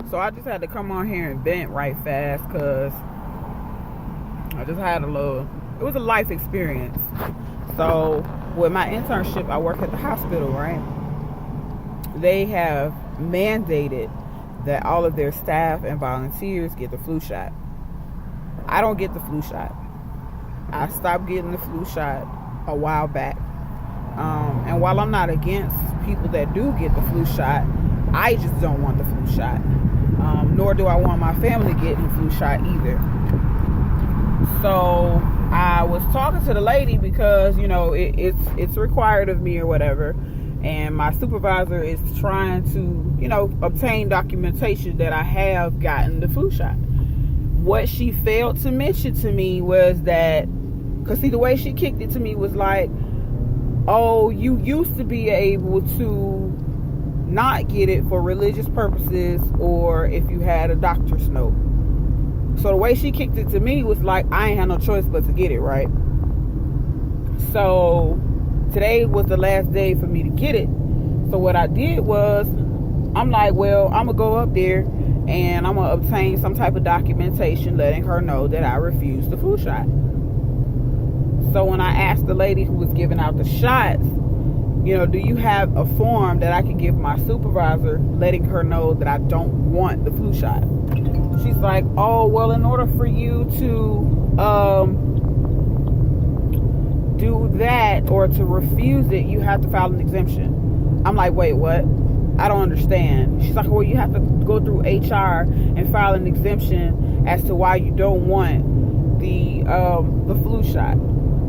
So I just had to come on here and vent right fast because I just had it was a life experience. So with my internship, I work at the hospital, right? They have mandated that all of their staff and volunteers get the flu shot. I don't get the flu shot. I stopped getting the flu shot a while back. And while I'm not against people that do get the flu shot, I just don't want the flu shot. Nor do I want my family getting the flu shot either. So I was talking to the lady because, you know, it's required of me or whatever. And my supervisor is trying to, you know, obtain documentation that I have gotten the flu shot. What she failed to mention to me was that, because see, the way she kicked it to me was like, oh, you used to be able to not get it for religious purposes or if you had a doctor's note. So the way she kicked it to me was like, I ain't had no choice but to get it, right? So today was the last day for me to get it. So what I did was, I'm like, well, I'm going to go up there and I'm going to obtain some type of documentation letting her know that I refused the flu shot. So when I asked the lady who was giving out the shots, you know, do you have a form that I can give my supervisor letting her know that I don't want the flu shot? She's like, oh, well, in order for you to do that or to refuse it, you have to file an exemption. I'm like, wait, what? I don't understand. She's like, well, you have to go through HR and file an exemption as to why you don't want the flu shot.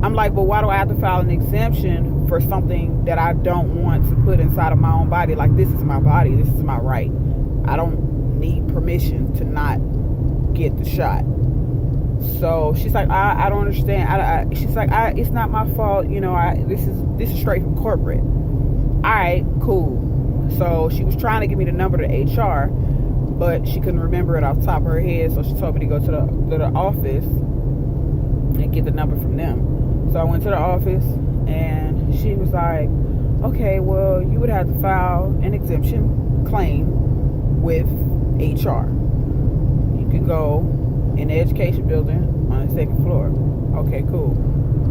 I'm like, but why do I have to file an exemption for something that I don't want to put inside of my own body? Like, this is my body. This is my right. I don't need permission to not get the shot. So she's like, I don't understand. She's like, it's not my fault. You know, this is straight from corporate. All right, cool. So she was trying to give me the number to HR, but she couldn't remember it off the top of her head. So she told me to go to the office and get the number from them. So I went to the office and she was like, okay, well, you would have to file an exemption claim with HR. You could go in the education building on the second floor. Okay, cool.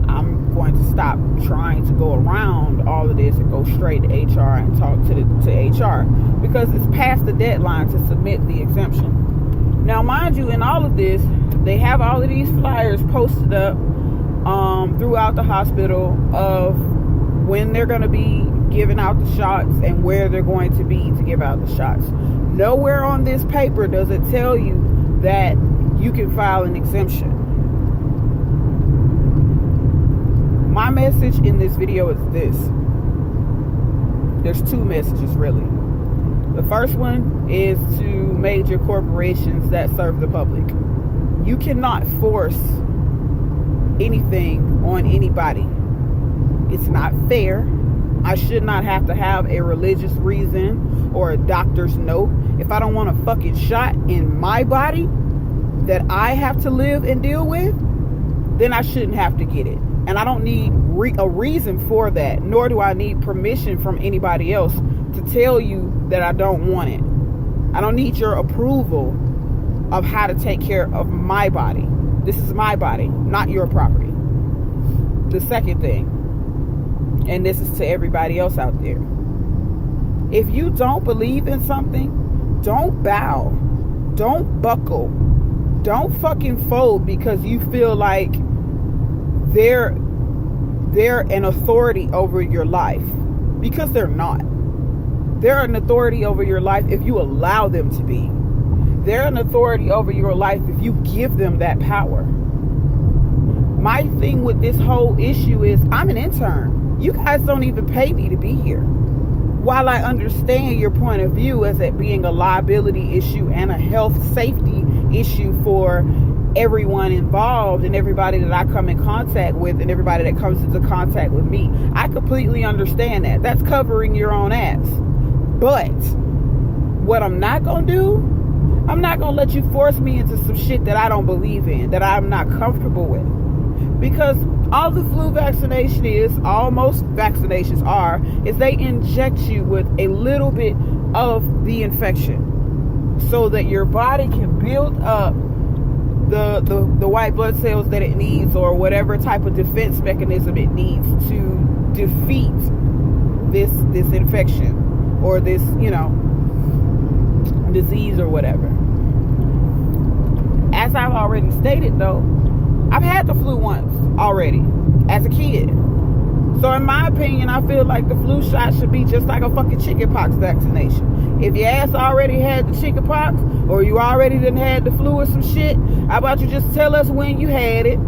I'm going to stop trying to go around all of this and go straight to HR and talk to HR because it's past the deadline to submit the exemption. Now, mind you, in all of this, they have all of these flyers posted up throughout the hospital of when they're going to be giving out the shots and where they're going to be to give out the shots. Nowhere on this paper does it tell you that you can file an exemption. My message in this video is this. There's two messages, really. The first one is to major corporations that serve the public. You cannot force anything on anybody. It's not fair. I should not have to have a religious reason or a doctor's note. If I don't want a fucking shot in my body that I have to live and deal with, then I shouldn't have to get it. And I don't need a reason for that, nor do I need permission from anybody else to tell you that I don't want it. I don't need your approval of how to take care of my body. This is my body, not your property. The second thing, and this is to everybody else out there, if you don't believe in something, don't bow, don't buckle, don't fucking fold because you feel like they're an authority over your life, because they're not. They're an authority over your life if you allow them to be. They're an authority over your life if you give them that power. My thing with this whole issue is I'm an intern. You guys don't even pay me to be here. While I understand your point of view as it being a liability issue and a health safety issue for everyone involved and everybody that I come in contact with and everybody that comes into contact with me, I completely understand that. That's covering your own ass. But what I'm not going to do, I'm not going to let you force me into some shit that I don't believe in, that I'm not comfortable with. Because all the flu vaccination is, all most vaccinations are, is they inject you with a little bit of the infection. so that your body can build up the white blood cells that it needs, or whatever type of defense mechanism it needs to defeat this infection or this, disease or whatever. As I've already stated, though, I've had the flu once already as a kid. So in my opinion, I feel like the flu shot should be just like a fucking chickenpox vaccination. If your ass already had the chickenpox, or you already done had the flu or some shit, how about you just tell us when you had it?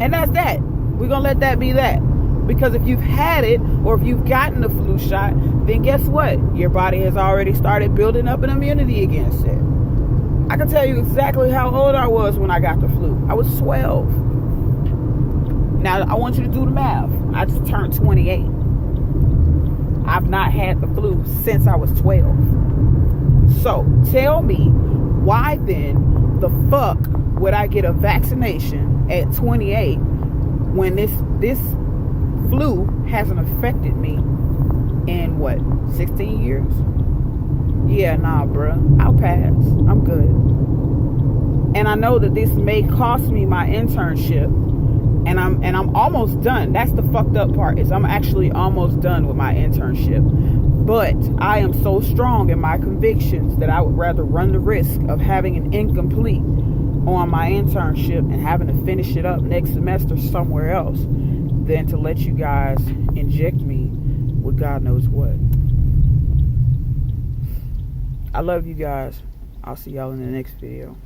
And that's that. We're going to let that be that. Because if you've had it, or if you've gotten the flu shot, then guess what? Your body has already started building up an immunity against it. I can tell you exactly how old I was when I got the flu. I was 12. Now, I want you to do the math. I just turned 28. I've not had the flu since I was 12. So, tell me, why then the fuck would I get a vaccination at 28 when this flu hasn't affected me in, 16 years? Yeah, nah, bruh. I'll pass. I'm good. And I know that this may cost me my internship. And I'm almost done. That's the fucked up part, is I'm actually almost done with my internship. But I am so strong in my convictions that I would rather run the risk of having an incomplete on my internship and having to finish it up next semester somewhere else than to let you guys inject me with God knows what. I love you guys. I'll see y'all in the next video.